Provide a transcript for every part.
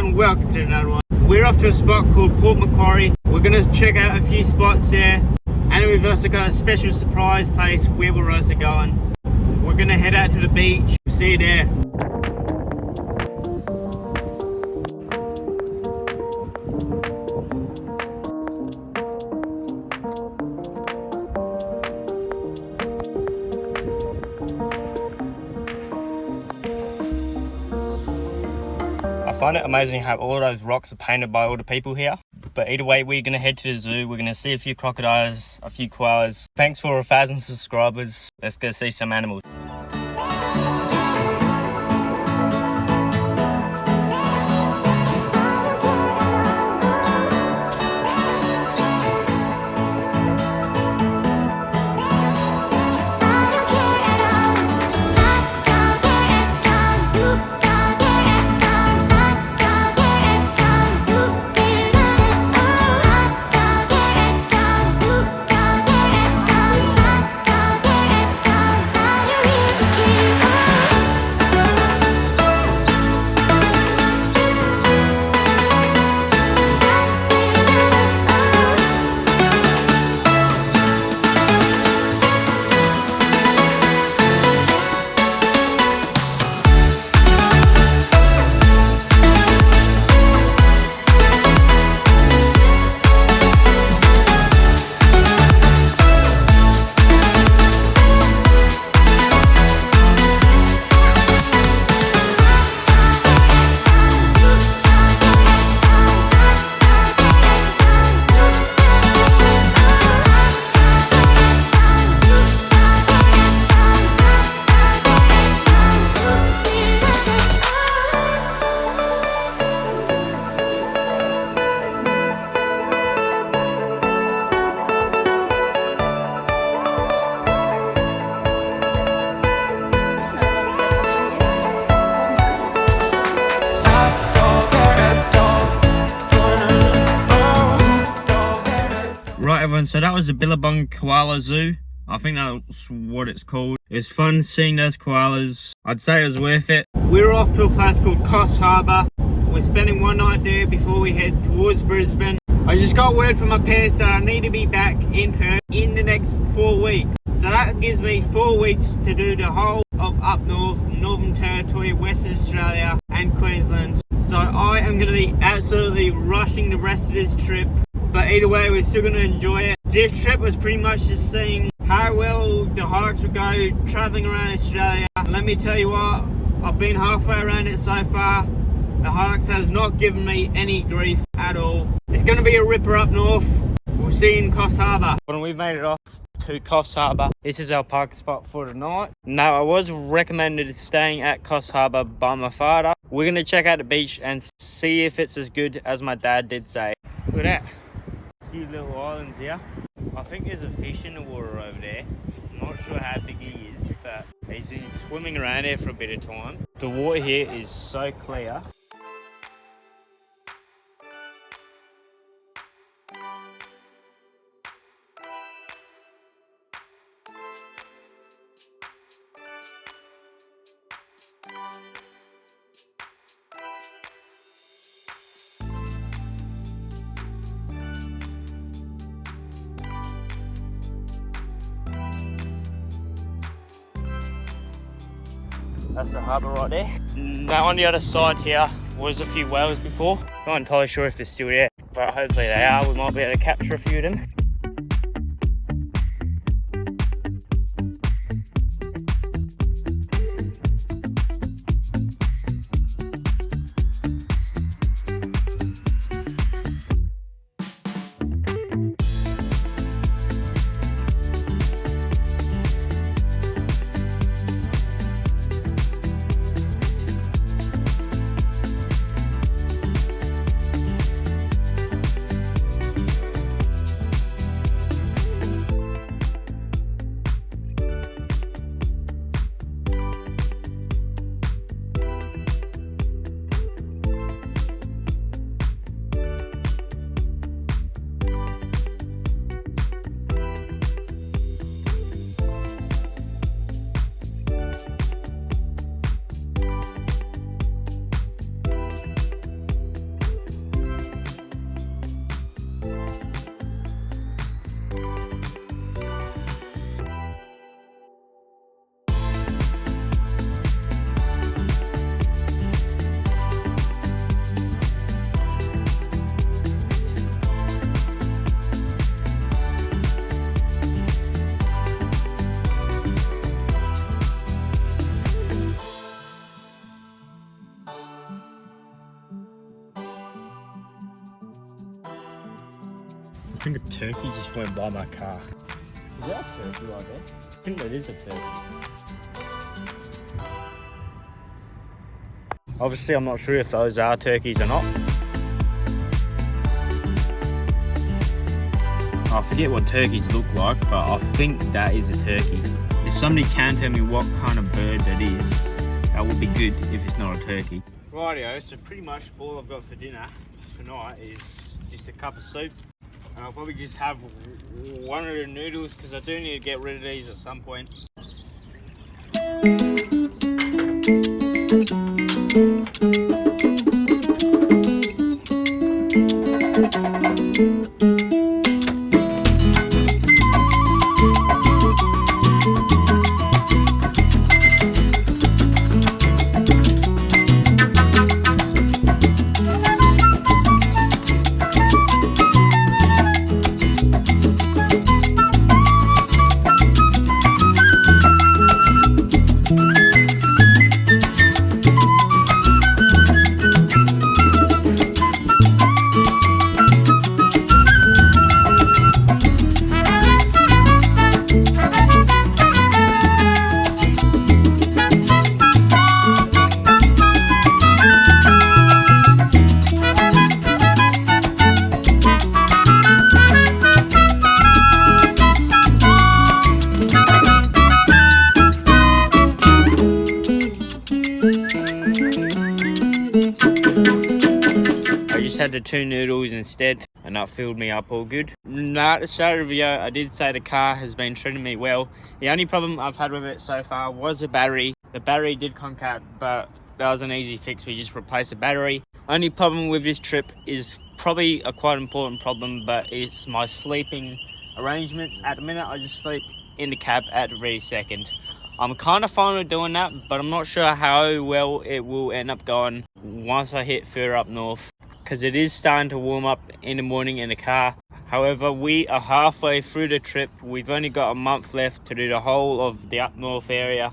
everyone, welcome to another one. We're off to a spot called Port Macquarie. We're going to check out a few spots there, and we've also got a special surprise place where we're also going. We're going to head out to the beach. See you there. I find it amazing how all of those rocks are painted by all the people here. But either way, we're going to head to the zoo. We're going to see a few crocodiles, a few koalas. Thanks for 1,000 subscribers. Let's go see some animals. Right everyone, so that was the Billabong Koala Zoo. I think that's what it's called. It was fun seeing those koalas. I'd say it was worth it. We're off to a place called Coffs Harbor. We're spending one night there before we head towards Brisbane. I just got word from my parents that I need to be back in Perth in the next 4 weeks. So that gives me 4 weeks to do the whole of up north, Northern Territory, Western Australia and Queensland. So I am going to be absolutely rushing the rest of this trip. But either way, we're still going to enjoy it. This trip was pretty much just seeing how well the hikes would go travelling around Australia. And let me tell you what, I've been halfway around it so far. The hikes has not given me any grief at all. It's going to be a ripper up north. We'll see you in Coffs Harbor. When we've made it off to Coffs Harbor, this is our park spot for tonight. Now, I was recommended staying at Coffs Harbor by my father. We're going to check out the beach and see if it's as good as my dad did say. Look at that. Few little islands here. I think there's a fish in the water over there. I'm not sure how big he is, but he's been swimming around here for a bit of time. The water here is so clear. That's the harbour right there. Now on the other side here was a few whales before. Not entirely sure if they're still there, but hopefully they are. We might be able to capture a few of them. think a turkey just went by my car. Is that a turkey right there? I think that is a turkey. Obviously, I'm not sure if those are turkeys or not. I forget what turkeys look like, but I think that is a turkey. If somebody can tell me what kind of bird that is, that would be good if it's not a turkey. Rightio, so pretty much all I've got for dinner tonight is just a cup of soup. And I'll probably just have one of the noodles because I do need to get rid of these at some point. Had the 2 noodles instead and that filled me up all good. Now at the start of the video I did say the car has been treating me well. The only problem I've had with it so far was the battery. The battery did conk out, but that was an easy fix. We just replaced the battery. Only problem with this trip is probably a quite important problem, but it's my sleeping arrangements. At the minute I just sleep in the cab at the very second. I'm kind of fine with doing that, but I'm not sure how well it will end up going once I hit further up north, because it is starting to warm up in the morning in the car. However, we are halfway through the trip. We've only got a month left to do the whole of the up north area,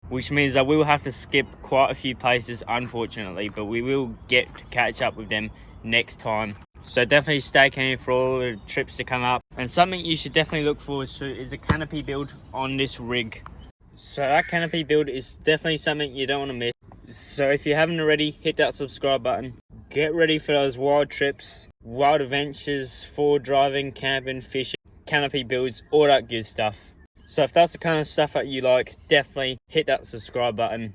which means that we will have to skip quite a few places, unfortunately, but we will get to catch up with them next time. So definitely stay keen for all the trips to come up. And something you should definitely look forward to is a canopy build on this rig. So that canopy build is definitely something you don't want to miss. So if you haven't already, hit that subscribe button. Get ready for those wild trips, wild adventures, forward driving, camping, fishing, canopy builds, all that good stuff. So if that's the kind of stuff that you like, definitely hit that subscribe button.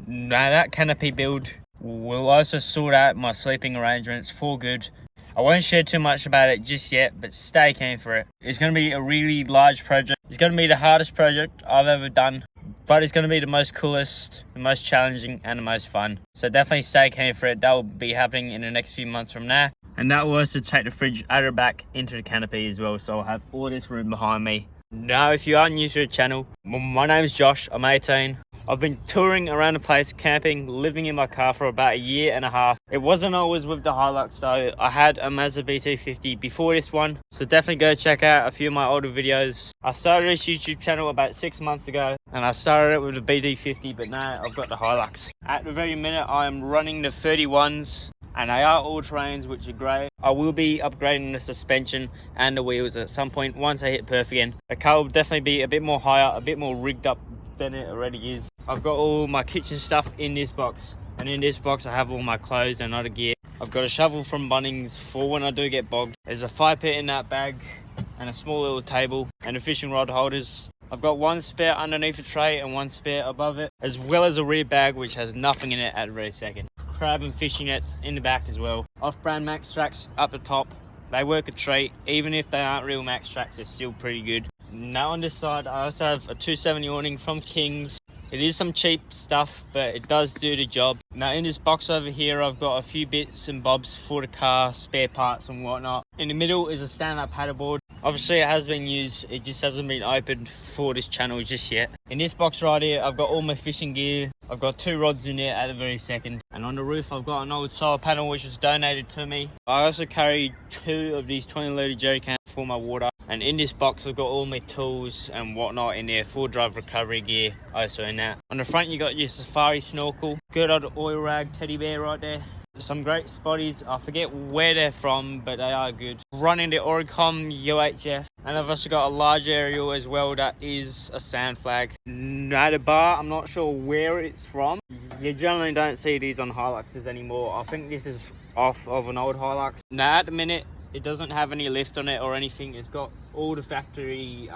Now that canopy build will also sort out my sleeping arrangements for good. I won't share too much about it just yet, but stay keen for it. It's going to be a really large project. It's going to be the hardest project I've ever done, but it's going to be the most coolest, the most challenging, and the most fun. So definitely stay keen for it. That will be happening in the next few months from now. And that will also take the fridge out the back into the canopy as well. So I'll have all this room behind me. Now, if you are new to the channel, my name is Josh. I'm 18. I've been touring around the place, camping, living in my car for about 1.5 years. It wasn't always with the Hilux though. I had a Mazda BT50 before this one. So definitely go check out a few of my older videos. I started this YouTube channel about 6 months ago, and I started it with the BT50, but now I've got the Hilux. At the very minute, I am running the 31s. And they are all terrains, which are great. I will be upgrading the suspension and the wheels at some point once I hit perf again. The car will definitely be a bit more higher, a bit more rigged up than it already is. I've got all my kitchen stuff in this box, and in this box I have all my clothes and other gear. I've got a shovel from Bunnings for when I do get bogged. There's a fire pit in that bag and a small little table and the fishing rod holders. I've got one spare underneath the tray and one spare above it, as well as a rear bag which has nothing in it at the very second. Crab and fishing nets in the back as well. Off-brand Max Tracks up the top. They work a treat. Even if they aren't real Max Tracks, they're still pretty good. Now on this side, I also have a 270 awning from Kings. It is some cheap stuff, but it does do the job. Now in this box over here, I've got a few bits and bobs for the car, spare parts and whatnot. In the middle is a stand-up paddleboard. Obviously it has been used, it just hasn't been opened for this channel just yet. In this box right here, I've got all my fishing gear. I've got 2 rods in there at the very second. And on the roof, I've got an old solar panel which was donated to me. I also carry 2 of these 20-litre jerry cans for my water. And in this box, I've got all my tools and whatnot in there, full drive recovery gear also in that. On the front, you got your safari snorkel, good old oil rag teddy bear right there. Some great spotties. I forget where they're from, but they are good. Running the Oricom UHF. And I've also got a large aerial as well that is a sand flag. At a bar, I'm not sure where it's from. You generally don't see these on Hiluxes anymore. I think this is off of an old Hilux. Now at the minute, it doesn't have any lift on it or anything. It's got all the factory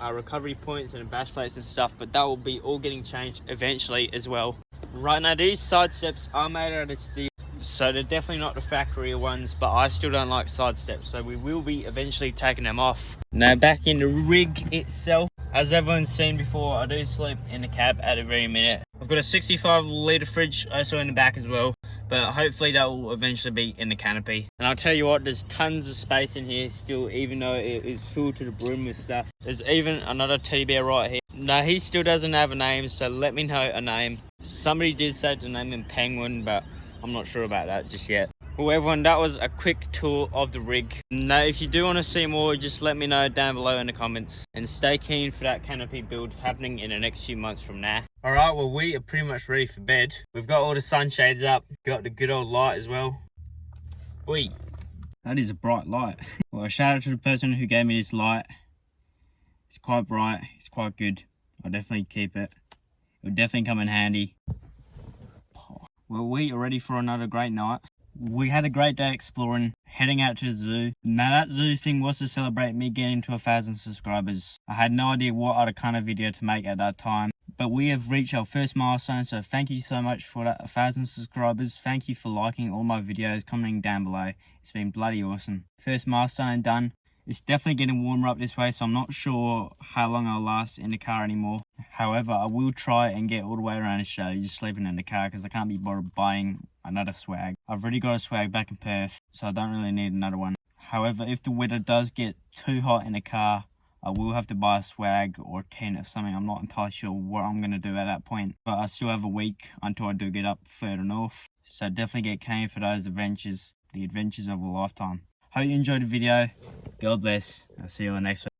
recovery points and bash plates and stuff, but that will be all getting changed eventually as well. Right now, these side steps are made out of steel, so they're definitely not the factory ones, but I still don't like side steps, so we will be eventually taking them off. Now back in the rig itself, as everyone's seen before, I do sleep in the cab at the very minute. I've got a 65-litre fridge also in the back as well, but hopefully that will eventually be in the canopy. And I'll tell you what, there's tons of space in here still, even though it is filled to the brim with stuff. There's even another teddy bear right here. Now he still doesn't have a name, so let me know a name. Somebody did say to name him Penguin, but I'm not sure about that just yet. Well everyone, that was a quick tour of the rig. Now if you do want to see more, just let me know down below in the comments, and stay keen for that canopy build happening in the next few months from now. Alright, well we are pretty much ready for bed. We've got all the sunshades up, got the good old light as well. Oi, that is a bright light. Well, a shout out to the person who gave me this light. It's quite bright, it's quite good. I'll definitely keep it. It'll definitely come in handy. Well, we are ready for another great night. We had a great day exploring, heading out to the zoo. Now that zoo thing was to celebrate me getting to 1,000 subscribers. I had no idea what other kind of video to make at that time, but we have reached our first milestone, so thank you so much for that 1,000 subscribers. Thank you for liking all my videos, commenting down below. It's been bloody awesome. First milestone done. It's definitely getting warmer up this way, so I'm not sure how long I'll last in the car anymore. However, I will try and get all the way around Australia just sleeping in the car, because I can't be bothered buying another swag. I've already got a swag back in Perth, so I don't really need another one. However, if the weather does get too hot in the car, I will have to buy a swag or a tent or something. I'm not entirely sure what I'm going to do at that point, but I still have a week until I do get up further north. So definitely get keen for those adventures, the adventures of a lifetime. Hope you enjoyed the video. God bless. I'll see you on the next one.